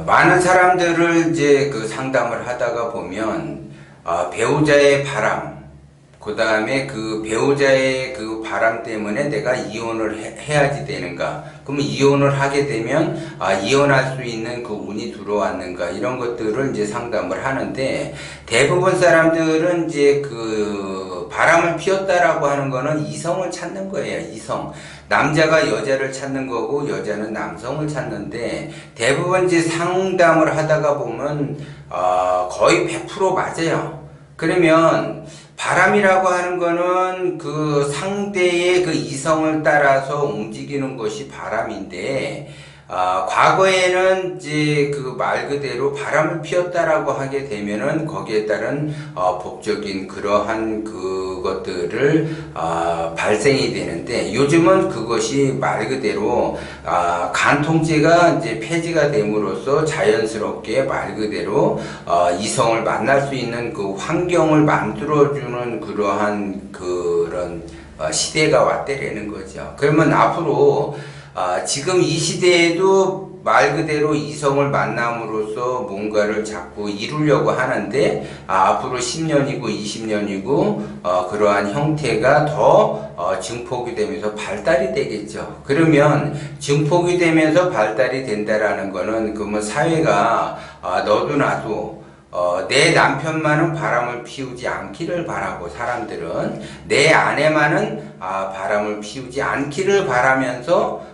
많은 사람들을 이제 그 상담을 하다가 보면 배우자의 바람, 그 다음에 그 배우자의 그 바람 때문에 내가 이혼을 해야지 되는가? 그러면 이혼을 하게 되면 이혼할 수 있는 그 운이 들어왔는가? 이런 것들을 이제 상담을 하는데, 대부분 사람들은 이제 그 바람을 피웠다라고 하는 거는 이성을 찾는 거예요. 이성. 남자가 여자를 찾는 거고 여자는 남성을 찾는데, 대부분 이제 상담을 하다가 보면 거의 100% 맞아요. 그러면 바람이라고 하는 거는 그 상대의 그 이성을 따라서 움직이는 것이 바람인데, 과거에는 이제 그 말 그대로 바람을 피웠다라고 하게 되면은 거기에 따른 법적인 그러한 그것들을 발생이 되는데, 요즘은 그것이 말 그대로 간통죄가 이제 폐지가 됨으로써 자연스럽게 말 그대로 이성을 만날 수 있는 그 환경을 만들어주는 그러한 그런 시대가 왔다라는 거죠. 그러면 앞으로 지금 이 시대에도 말 그대로 이성을 만남으로써 뭔가를 자꾸 이루려고 하는데, 앞으로 10년이고 20년이고 그러한 형태가 더 증폭이 되면서 발달이 되겠죠. 그러면 증폭이 되면서 발달이 된다라는 거는, 그러면 사회가 너도 나도 내 남편만은 바람을 피우지 않기를 바라고, 사람들은 내 아내만은 바람을 피우지 않기를 바라면서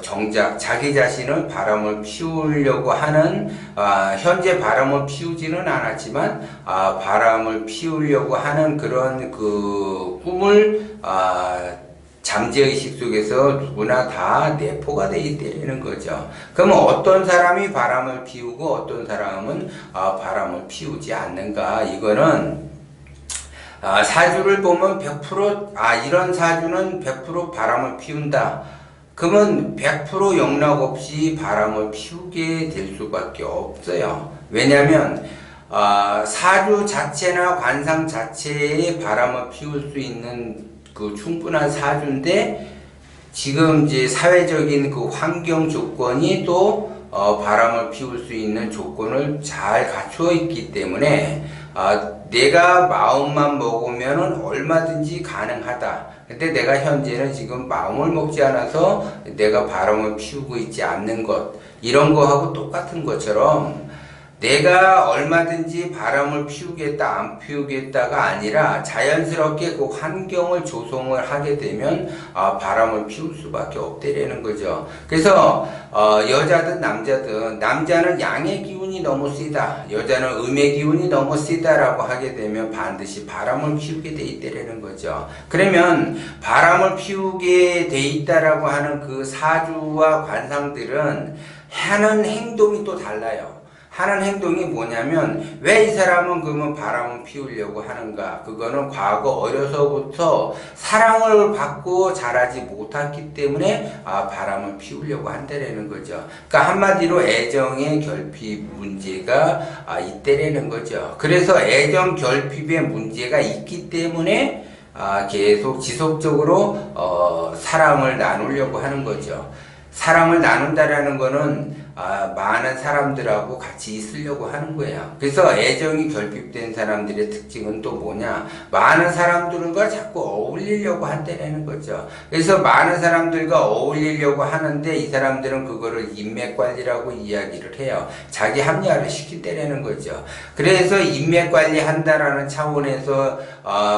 정작 자기 자신은 바람을 피우려고 하는, 현재 바람을 피우지는 않았지만 바람을 피우려고 하는 그런 그 꿈을 잠재의식 속에서 누구나 다 내포가 되어 있다는 거죠. 그러면 어떤 사람이 바람을 피우고 어떤 사람은 바람을 피우지 않는가? 이거는 사주를 보면 100% 이런 사주는 100% 바람을 피운다. 그러면 100% 영락 없이 바람을 피우게 될 수밖에 없어요. 왜냐하면 사주 자체나 관상 자체에 바람을 피울 수 있는 그 충분한 사주인데, 지금 이제 사회적인 그 환경 조건이 또 바람을 피울 수 있는 조건을 잘 갖추어 있기 때문에 내가 마음만 먹으면은 얼마든지 가능하다. 근데 내가 현재는 지금 마음을 먹지 않아서 내가 바람을 피우고 있지 않는 것, 이런 거하고 똑같은 것처럼, 내가 얼마든지 바람을 피우겠다 안 피우겠다가 아니라 자연스럽게 그 환경을 조성을 하게 되면 바람을 피울 수밖에 없다라는 거죠. 그래서 여자든 남자든, 남자는 양의 기운이 너무 세다, 여자는 음의 기운이 너무 세다라고 하게 되면 반드시 바람을 피우게 돼 있다라는 거죠. 그러면 바람을 피우게 돼 있다라고 하는 그 사주와 관상들은 하는 행동이 또 달라요. 하는 행동이 뭐냐면, 왜 이 사람은 그러면 바람을 피우려고 하는가? 그거는 과거 어려서부터 사랑을 받고 자라지 못했기 때문에 바람을 피우려고 한다라는 거죠. 그러니까 한마디로 애정의 결핍 문제가 있다라는 거죠. 그래서 애정 결핍의 문제가 있기 때문에 계속 지속적으로 사랑을 나누려고 하는 거죠. 사랑을 나눈다라는 거는 많은 사람들하고 같이 있으려고 하는 거예요. 그래서 애정이 결핍된 사람들의 특징은 또 뭐냐? 많은 사람들과 자꾸 어울리려고 한다는 거죠. 그래서 많은 사람들과 어울리려고 하는데, 이 사람들은 그거를 인맥관리라고 이야기를 해요. 자기 합리화를 시킨다는 거죠. 그래서 인맥관리 한다라는 차원에서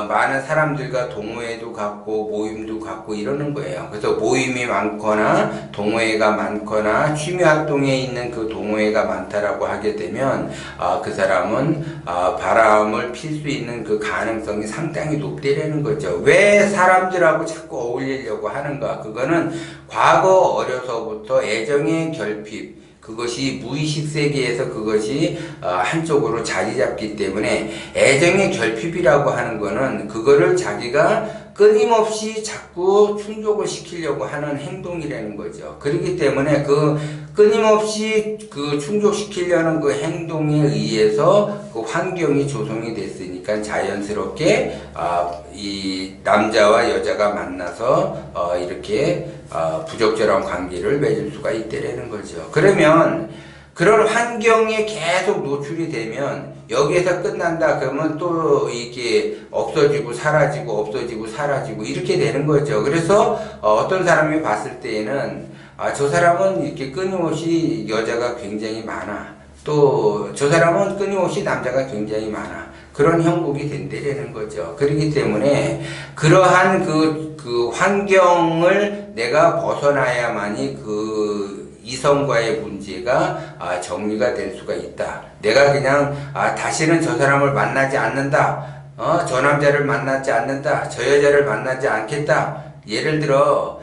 많은 사람들과 동호회도 갖고 모임도 갖고 이러는 거예요. 그래서 모임이 많거나 동호회가 많거나 취미활동에 있는 그 동호회가 많다라고 하게 되면 그 사람은 바람을 필 수 있는 그 가능성이 상당히 높다라는 거죠. 왜 사람들하고 자꾸 어울리려고 하는가? 그거는 과거 어려서부터 애정의 결핍, 그것이 무의식 세계에서 그것이 한쪽으로 자리 잡기 때문에, 애정의 결핍이라고 하는 거는 그거를 자기가 끊임없이 자꾸 충족을 시키려고 하는 행동이라는 거죠. 그렇기 때문에 그 끊임없이 그 충족시키려는 그 행동에 의해서 그 환경이 조성이 됐으니까 자연스럽게 이 남자와 여자가 만나서 이렇게 부적절한 관계를 맺을 수가 있다라는 거죠. 그러면 그런 환경에 계속 노출이 되면 여기에서 끝난다 그러면 또 이게 없어지고 사라지고 없어지고 사라지고 이렇게 되는 거죠. 그래서 어떤 사람이 봤을 때에는 저 사람은 이렇게 끊임없이 여자가 굉장히 많아. 또 저 사람은 끊임없이 남자가 굉장히 많아. 그런 형국이 된다는 거죠. 그렇기 때문에 그러한 그 환경을 내가 벗어나야만이 그 이성과의 문제가 정리가 될 수가 있다. 내가 그냥 다시는 저 사람을 만나지 않는다. 저 남자를 만나지 않는다. 저 여자를 만나지 않겠다. 예를 들어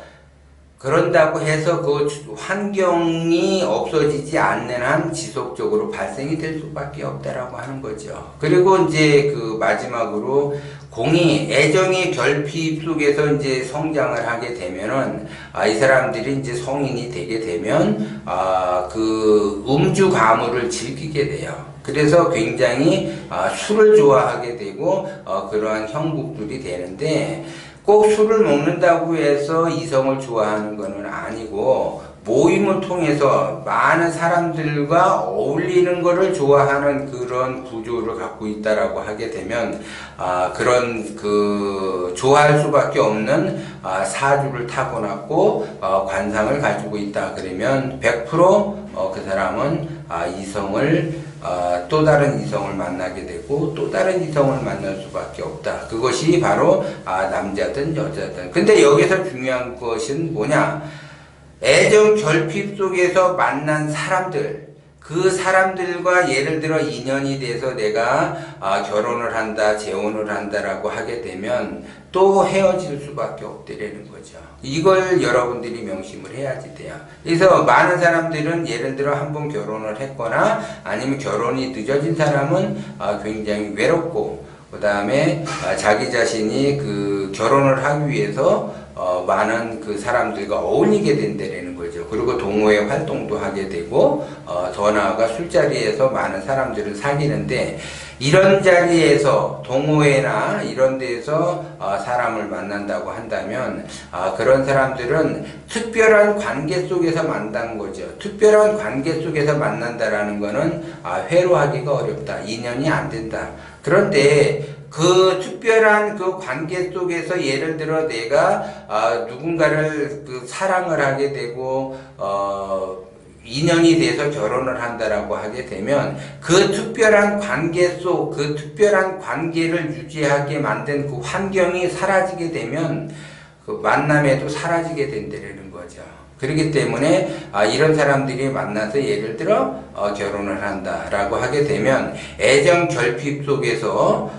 그런다고 해서 그 환경이 없어지지 않는 한 지속적으로 발생이 될 수밖에 없다라고 하는 거죠. 그리고 이제 그 마지막으로 공이 애정의 결핍 속에서 이제 성장을 하게 되면은 이 사람들이 이제 성인이 되게 되면 그 음주 가무를 즐기게 돼요. 그래서 굉장히 술을 좋아하게 되고 그러한 형국들이 되는데 꼭 술을 먹는다고 해서 이성을 좋아하는 것은 아니고 모임을 통해서 많은 사람들과 어울리는 것을 좋아하는 그런 구조를 갖고 있다라고 하게 되면 그런 그 좋아할 수밖에 없는 사주를 타고났고 관상을 가지고 있다 그러면 100% 그 사람은 이성을 또 다른 이성을 만나게 되고 또 다른 이성을 만날 수밖에 없다. 그것이 바로 남자든 여자든. 근데 여기서 중요한 것은 뭐냐? 애정 결핍 속에서 만난 사람들, 그 사람들과 예를 들어 인연이 돼서 내가 결혼을 한다, 재혼을 한다라고 하게 되면 또 헤어질 수밖에 없다라는 거죠. 이걸 여러분들이 명심을 해야지 돼요. 그래서 많은 사람들은 예를 들어 한 번 결혼을 했거나 아니면 결혼이 늦어진 사람은 굉장히 외롭고 그 다음에 자기 자신이 그 결혼을 하기 위해서 많은 그 사람들과 어울리게 된다는 거죠. 그리고 동호회 활동도 하게 되고 더 나아가 술자리에서 많은 사람들을 사귀는데 이런 자리에서 동호회나 이런 데서 사람을 만난다고 한다면 그런 사람들은 특별한 관계 속에서 만난 거죠. 특별한 관계 속에서 만난다라는 거는 회로하기가 어렵다. 인연이 안 된다. 그런데 그 특별한 그 관계 속에서 예를 들어 내가 누군가를 그 사랑을 하게 되고 인연이 돼서 결혼을 한다라고 하게 되면 그 특별한 관계 속 그 특별한 관계를 유지하게 만든 그 환경이 사라지게 되면 그 만남에도 사라지게 된다는 거죠. 그렇기 때문에 이런 사람들이 만나서 예를 들어 결혼을 한다라고 하게 되면 애정 결핍 속에서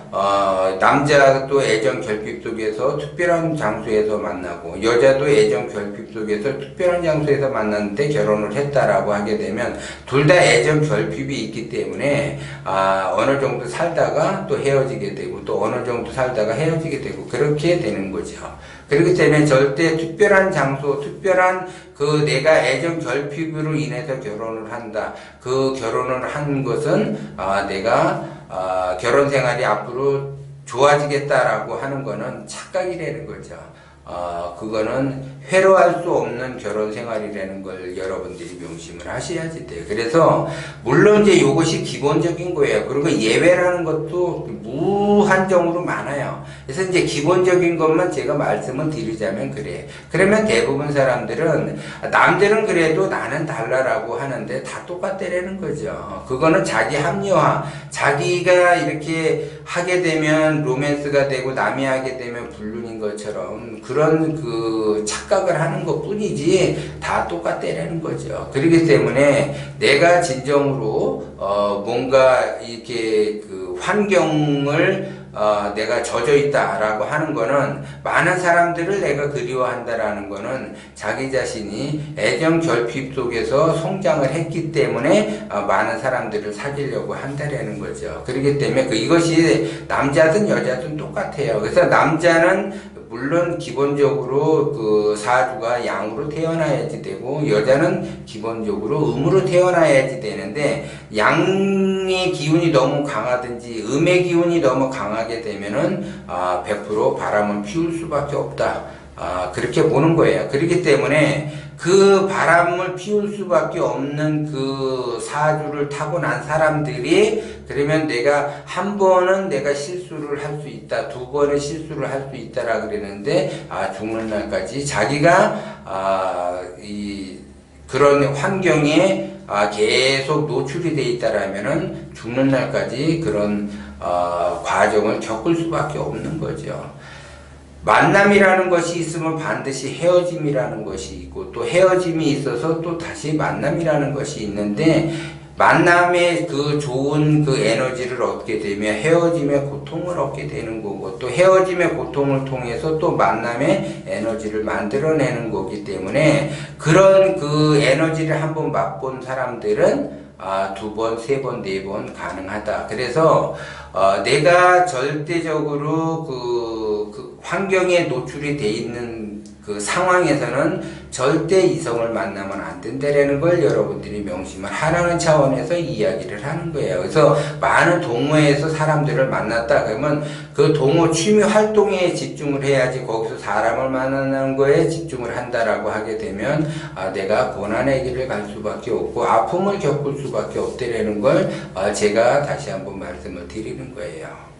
남자도 애정 결핍 속에서 특별한 장소에서 만나고 여자도 애정 결핍 속에서 특별한 장소에서 만났는데 결혼을 했다라고 하게 되면 둘 다 애정 결핍이 있기 때문에 어느 정도 살다가 또 헤어지게 되고 또 어느 정도 살다가 헤어지게 되고 그렇게 되는 거죠. 그렇기 때문에 절대 특별한 장소, 특별한 그 내가 애정 결핍으로 인해서 결혼을 한다. 그 결혼을 한 것은 내가 결혼 생활이 앞으로 좋아지겠다라고 하는 거는 착각이라는 거죠. 그거는 회로할 수 없는 결혼 생활이라는 걸 여러분들이 명심을 하셔야지 돼요. 그래서 물론 이제 이것이 기본적인 거예요. 그리고 예외라는 것도 무한정으로 많아요. 그래서 이제 기본적인 것만 제가 말씀을 드리자면 그래. 그러면 대부분 사람들은 남들은 그래도 나는 달라라고 하는데 다 똑같다라는 거죠. 그거는 자기 합리화, 자기가 이렇게 하게 되면 로맨스가 되고 남이 하게 되면 불륜인 것처럼 그런 그 착각을 하는 것 뿐이지 다 똑같다라는 거죠. 그렇기 때문에 내가 진정으로 뭔가 이렇게 그 환경을 내가 젖어 있다라고 하는 거는 많은 사람들을 내가 그리워한다라는 거는 자기 자신이 애정 결핍 속에서 성장을 했기 때문에 많은 사람들을 사귀려고 한다라는 거죠. 그렇기 때문에 이것이 남자든 여자든 똑같아요. 그래서 남자는 물론 기본적으로 그 사주가 양으로 태어나야지 되고 여자는 기본적으로 음으로 태어나야지 되는데 양의 기운이 너무 강하든지 음의 기운이 너무 강하게 되면은 100% 바람을 피울 수밖에 없다. 그렇게 보는 거예요. 그렇기 때문에 그 바람을 피울 수밖에 없는 그 사주를 타고난 사람들이 그러면 내가 한 번은 내가 실수를 할 수 있다, 두 번은 실수를 할 수 있다라 그랬는데 죽는 날까지 자기가 그런 환경에 계속 노출이 돼 있다라면은 죽는 날까지 그런 과정을 겪을 수밖에 없는 거죠. 만남이라는 것이 있으면 반드시 헤어짐이라는 것이 있고 또 헤어짐이 있어서 또 다시 만남이라는 것이 있는데 만남의 그 좋은 그 에너지를 얻게 되면 헤어짐의 고통을 얻게 되는 거고 또 헤어짐의 고통을 통해서 또 만남의 에너지를 만들어내는 거기 때문에 그런 그 에너지를 한번 맛본 사람들은 두 번, 세 번, 네 번 가능하다. 그래서 내가 절대적으로 그 환경에 노출이 돼 있는 그 상황에서는 절대 이성을 만나면 안 된다라는 걸 여러분들이 명심을 하라는 차원에서 이야기를 하는 거예요. 그래서 많은 동호회에서 사람들을 만났다 그러면 그 동호 취미 활동에 집중을 해야지 거기서 사람을 만나는 거에 집중을 한다라고 하게 되면 내가 고난의 길을 갈 수밖에 없고 아픔을 겪을 수밖에 없다라는 걸 제가 다시 한번 말씀을 드리는 거예요.